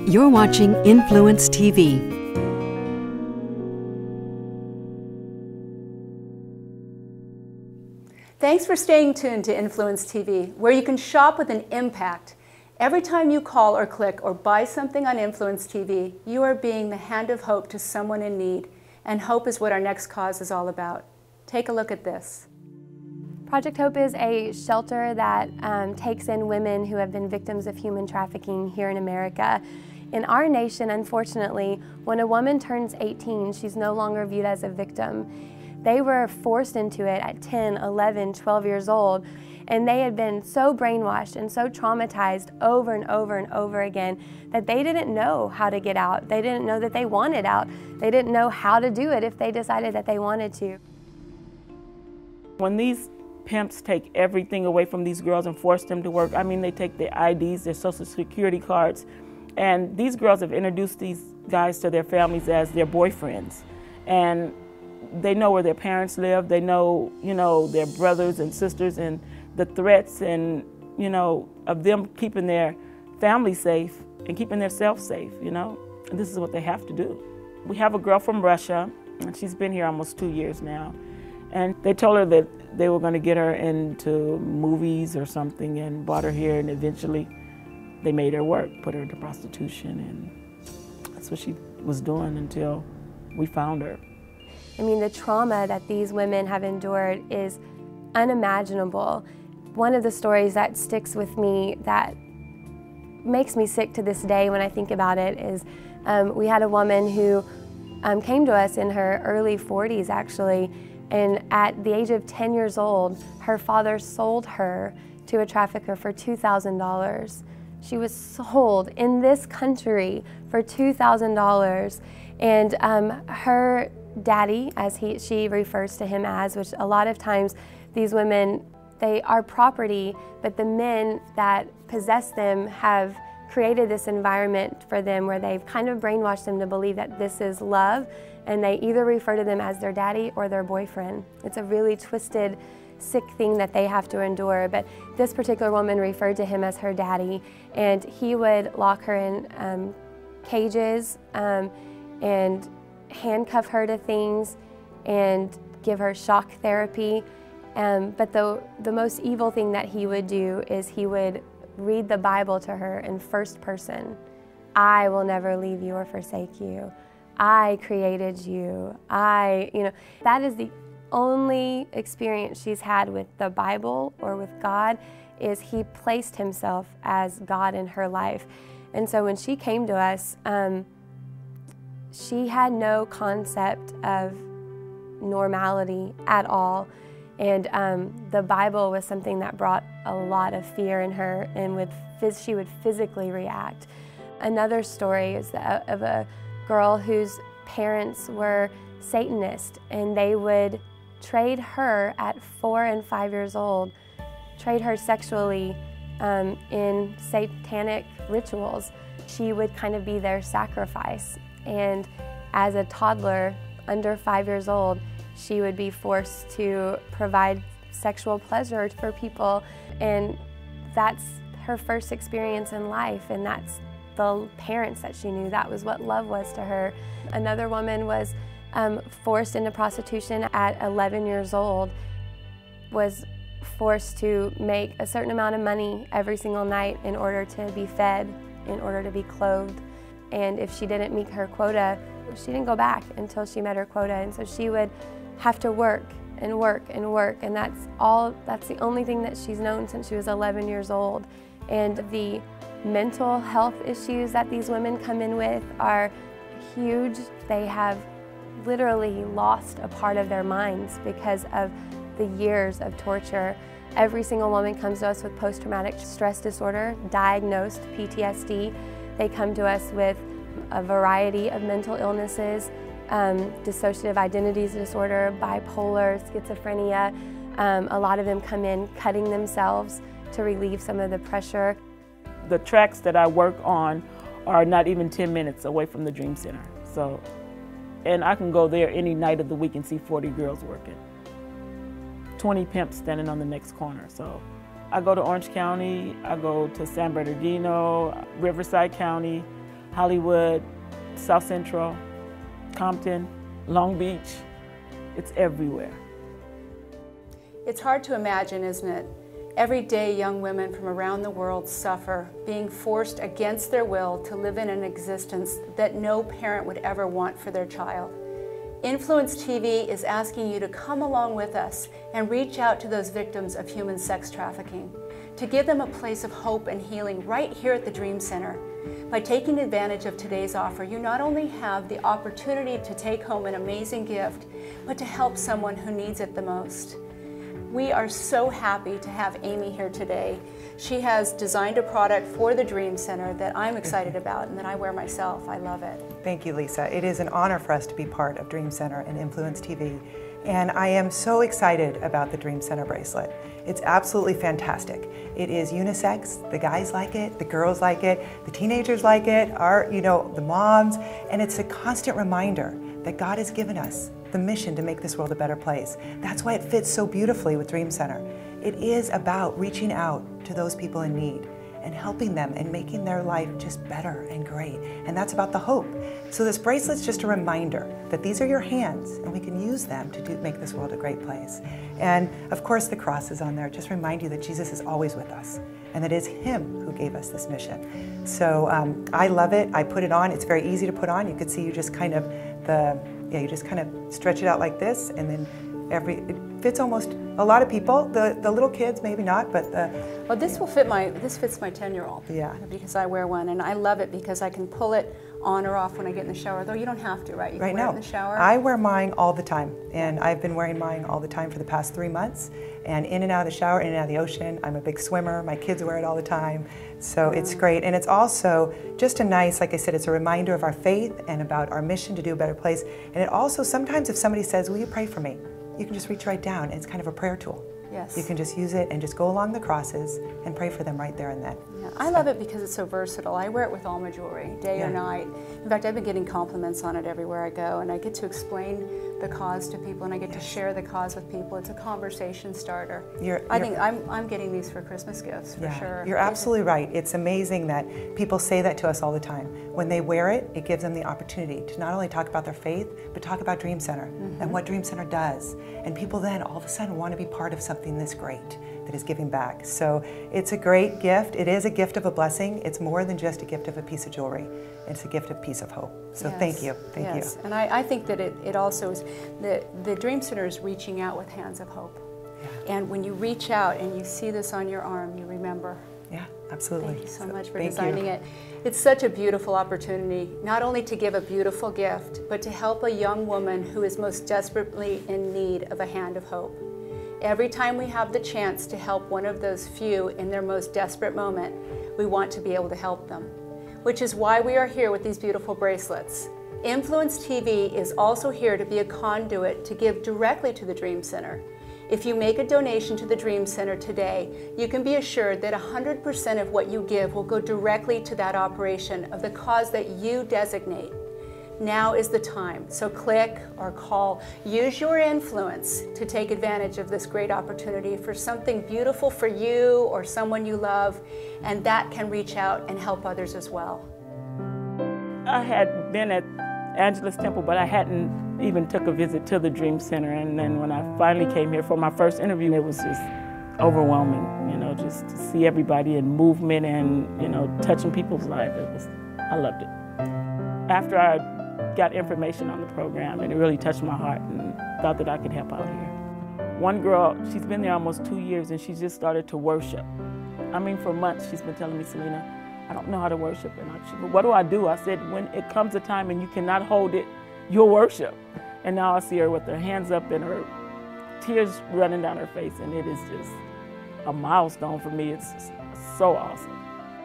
You're watching Influence TV. Thanks for staying tuned to Influence TV, where you can shop with an impact. Every time you call or click or buy something on Influence TV, you are being the hand of hope to someone in need, and hope is what our next cause is all about. Take a look at this. Project Hope is a shelter that takes in women who have been victims of human trafficking here in America. In our nation, unfortunately, when a woman turns 18, she's no longer viewed as a victim. They were forced into it at 10, 11, 12 years old, and they had been so brainwashed and so traumatized over and over and over again that they didn't know how to get out. They didn't know that they wanted out. They didn't know how to do it if they decided that they wanted to. When these pimps take everything away from these girls and force them to work, I mean, they take their IDs, their social security cards, and these girls have introduced these guys to their families as their boyfriends. And they know where their parents live, they know, their brothers and sisters, and the threats and, of them keeping their family safe and keeping themselves safe, And this is what they have to do. We have a girl from Russia, and she's been here almost 2 years now. And they told her that they were going to get her into movies or something and brought her here, and eventually they made her work, put her into prostitution, and that's what she was doing until we found her. I mean, the trauma that these women have endured is unimaginable. One of the stories that sticks with me that makes me sick to this day when I think about it is we had a woman who came to us in her early 40s actually, and at the age of 10 years old, her father sold her to a trafficker for $2,000. She was sold in this country for $2,000, and her daddy, as she refers to him as, which a lot of times these women, they are property, but the men that possess them have created this environment for them where they've kind of brainwashed them to believe that this is love, and they either refer to them as their daddy or their boyfriend. It's a really twisted, sick thing that they have to endure, but this particular woman referred to him as her daddy, and he would lock her in cages and handcuff her to things and give her shock therapy. But the most evil thing that he would do is he would read the Bible to her in first person. I will never leave you or forsake you. I created you. That is the only experience she's had with the Bible or with God, is he placed himself as God in her life. And so when she came to us, she had no concept of normality at all. And the Bible was something that brought a lot of fear in her, and she would physically react. Another story is of a girl whose parents were Satanists, and they would trade her at 4 and 5 years old, trade her sexually in satanic rituals. She would kind of be their sacrifice. And as a toddler, under 5 years old, she would be forced to provide sexual pleasure for people. And that's her first experience in life, and that's the parents that she knew. That was what love was to her. Another woman was forced into prostitution at 11 years old, was forced to make a certain amount of money every single night in order to be fed, in order to be clothed. And if she didn't meet her quota, she didn't go back until she met her quota. And so she would have to work and work and work, and that's the only thing that she's known since she was 11 years old. And the mental health issues that these women come in with are huge. They have literally lost a part of their minds because of the years of torture. Every single woman comes to us with post-traumatic stress disorder, diagnosed PTSD. They come to us with a variety of mental illnesses, dissociative identity disorder, bipolar, schizophrenia. A lot of them come in cutting themselves to relieve some of the pressure. The tracks that I work on are not even 10 minutes away from the Dream Center. And I can go there any night of the week and see 40 girls working. 20 pimps standing on the next corner. So I go to Orange County, I go to San Bernardino, Riverside County, Hollywood, South Central, Compton, Long Beach. It's everywhere. It's hard to imagine, isn't it? Every day, young women from around the world suffer, being forced against their will to live in an existence that no parent would ever want for their child. Influence TV is asking you to come along with us and reach out to those victims of human sex trafficking, to give them a place of hope and healing right here at the Dream Center. By taking advantage of today's offer, you not only have the opportunity to take home an amazing gift, but to help someone who needs it the most. We are so happy to have Amy here today. She has designed a product for the Dream Center that I'm excited about and that I wear myself. I love it. Thank you, Lisa. It is an honor for us to be part of Dream Center and Influence TV. And I am so excited about the Dream Center bracelet. It's absolutely fantastic. It is unisex. The guys like it, the girls like it, the teenagers like it, the moms. And it's a constant reminder that God has given us the mission to make this world a better place. That's why it fits so beautifully with Dream Center. It is about reaching out to those people in need and helping them and making their life just better and great. And that's about the hope. So this bracelet's just a reminder that these are your hands and we can use them to make this world a great place. And of course the cross is on there. Just remind you that Jesus is always with us and that it is Him who gave us this mission. So I love it. I put it on. It's very easy to put on. You could see you just kind of you just kind of stretch it out like this, and then it fits almost a lot of people. The little kids maybe not, but well, this fits my 10-year-old. Yeah. Because I wear one, and I love it because I can pull it on or off when I get in the shower. Though you don't have to, right? You can wear it in the shower. I wear mine all the time, and I've been wearing mine all the time for the past 3 months. And in and out of the shower, in and out of the ocean. I'm a big swimmer. My kids wear it all the time. So it's great. And it's also just a nice, like I said, it's a reminder of our faith and about our mission to do a better place. And it also, sometimes if somebody says, will you pray for me? You can just reach right down. It's kind of a prayer tool. Yes. You can just use it and just go along the crosses and pray for them right there and then. Yeah, I love it because it's so versatile. I wear it with all my jewelry, day or night. In fact, I've been getting compliments on it everywhere I go, and I get to explain the cause to people, and I get to share the cause with people. It's a conversation starter. I think I'm getting these for Christmas gifts for sure. You're absolutely right. It's amazing that people say that to us all the time. When they wear it, it gives them the opportunity to not only talk about their faith, but talk about Dream Center and what Dream Center does. And people then all of a sudden want to be part of something this great that is giving back. So it's a great gift. It is a gift of a blessing. It's more than just a gift of a piece of jewelry. It's a gift of peace of hope. So thank you. Thank you. And I think that it also is, the Dream Center is reaching out with hands of hope. Yeah. And when you reach out and you see this on your arm, you remember. Yeah, absolutely. Thank you so much for designing it. It's such a beautiful opportunity, not only to give a beautiful gift, but to help a young woman who is most desperately in need of a hand of hope. Every time we have the chance to help one of those few in their most desperate moment, we want to be able to help them, which is why we are here with these beautiful bracelets. Influence TV is also here to be a conduit to give directly to the Dream Center. If you make a donation to the Dream Center today, you can be assured that 100% of what you give will go directly to that operation of the cause that you designate. Now is the time, so click or call. Use your influence to take advantage of this great opportunity for something beautiful for you or someone you love, and that can reach out and help others as well. I had been at Angela's Temple, but I hadn't even took a visit to the Dream Center. And then when I finally came here for my first interview, it was just overwhelming, just to see everybody in movement and, touching people's lives. I loved it. After I got information on the program, and it really touched my heart, and thought that I could help out here. One girl, she's been there almost 2 years, and she just started to worship. I mean, for months she's been telling me, Selena, I don't know how to worship. And she said, what do I do? I said, when it comes a time and you cannot hold it, you'll worship. And now I see her with her hands up and her tears running down her face, and it is just a milestone for me. It's just so awesome.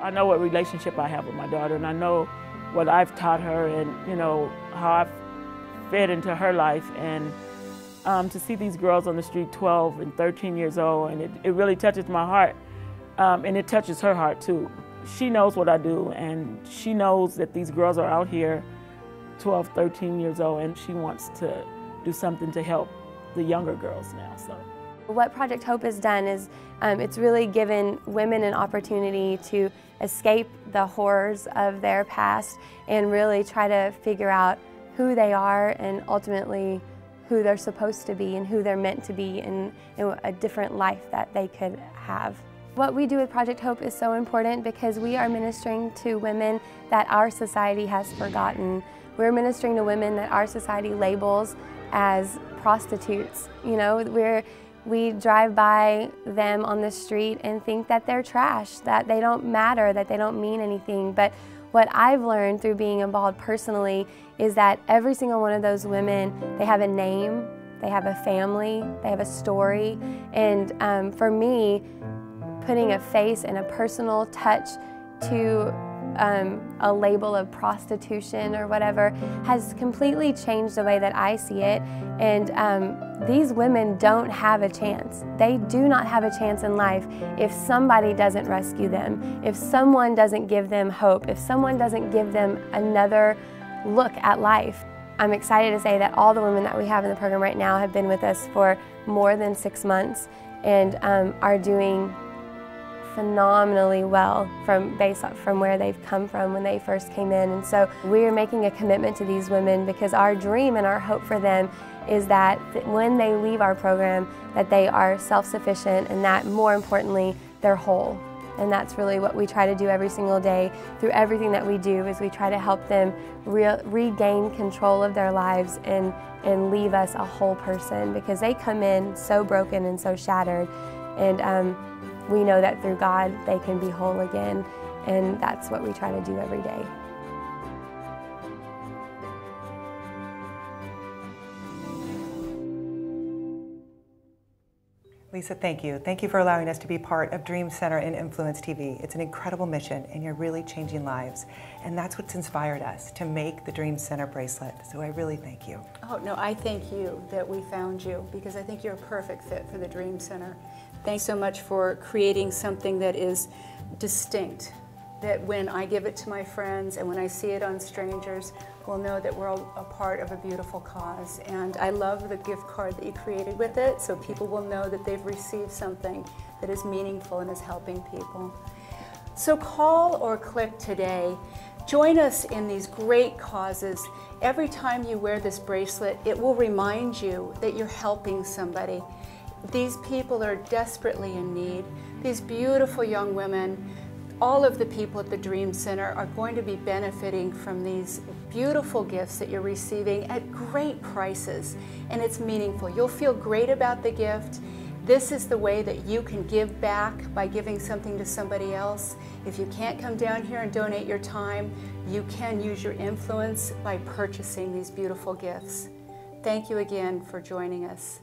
I know what relationship I have with my daughter, and I know what I've taught her, and how I've fed into her life, and to see these girls on the street 12 and 13 years old, and it really touches my heart, and it touches her heart too. She knows what I do, and she knows that these girls are out here 12, 13 years old, and she wants to do something to help the younger girls now. So What Project Hope has done is it's really given women an opportunity to escape the horrors of their past and really try to figure out who they are and ultimately who they're supposed to be and who they're meant to be in a different life that they could have. What we do with Project Hope is so important because we are ministering to women that our society has forgotten. We're ministering to women that our society labels as prostitutes. You know, we drive by them on the street and think that they're trash, that they don't matter, that they don't mean anything. But what I've learned through being involved personally is that every single one of those women, they have a name, they have a family, they have a story. And for me, putting a face and a personal touch to a label of prostitution or whatever has completely changed the way that I see it. And these women don't have a chance. They do not have a chance in life if somebody doesn't rescue them, if someone doesn't give them hope, if someone doesn't give them another look at life. I'm excited to say that all the women that we have in the program right now have been with us for more than 6 months and are doing phenomenally well based from where they've come from when they first came in. And so we are making a commitment to these women because our dream and our hope for them is that when they leave our program, that they are self-sufficient and that, more importantly, they're whole. And that's really what we try to do every single day through everything that we do, is we try to help them regain control of their lives and leave us a whole person, because they come in so broken and so shattered. And we know that through God they can be whole again, and that's what we try to do every day. Lisa, thank you. Thank you for allowing us to be part of Dream Center and Influence TV. It's an incredible mission and you're really changing lives. And that's what's inspired us to make the Dream Center bracelet. So I really thank you. Oh, no, I thank you that we found you, because I think you're a perfect fit for the Dream Center. Thanks so much for creating something that is distinct, that when I give it to my friends and when I see it on strangers, we'll know that we're all a part of a beautiful cause. And I love the gift card that you created with it, so people will know that they've received something that is meaningful and is helping people. So call or click today. Join us in these great causes. Every time you wear this bracelet, it will remind you that you're helping somebody. These people are desperately in need. These beautiful young women, all of the people at the Dream Center are going to be benefiting from these beautiful gifts that you're receiving at great prices, and it's meaningful. You'll feel great about the gift. This is the way that you can give back, by giving something to somebody else. If you can't come down here and donate your time, you can use your influence by purchasing these beautiful gifts. Thank you again for joining us.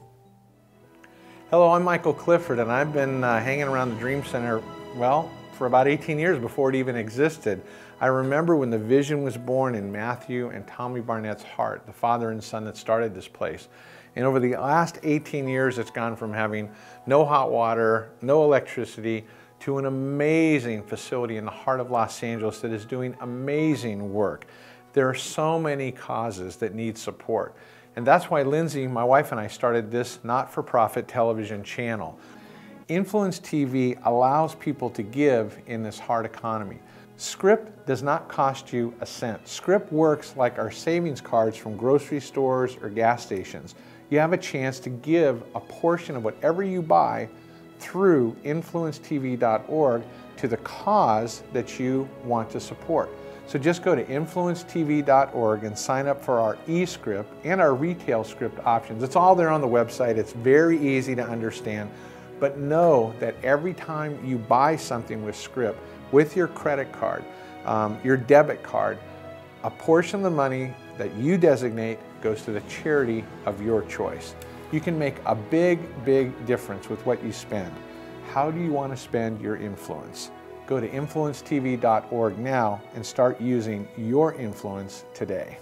Hello, I'm Michael Clifford, and I've been hanging around the Dream Center, well, for about 18 years before it even existed. I remember when the vision was born in Matthew and Tommy Barnett's heart, the father and son that started this place. And over the last 18 years, it's gone from having no hot water, no electricity, to an amazing facility in the heart of Los Angeles that is doing amazing work. There are so many causes that need support. And that's why Lindsay, my wife, and I started this not-for-profit television channel. Influence TV allows people to give in this hard economy. Script does not cost you a cent. Script works like our savings cards from grocery stores or gas stations. You have a chance to give a portion of whatever you buy through influencetv.org to the cause that you want to support. So just go to influencetv.org and sign up for our e-script and our retail script options. It's all there on the website. It's very easy to understand. But know that every time you buy something with Script, with your credit card, your debit card, a portion of the money that you designate goes to the charity of your choice. You can make a big, big difference with what you spend. How do you want to spend your influence? Go to influencetv.org now and start using your influence today.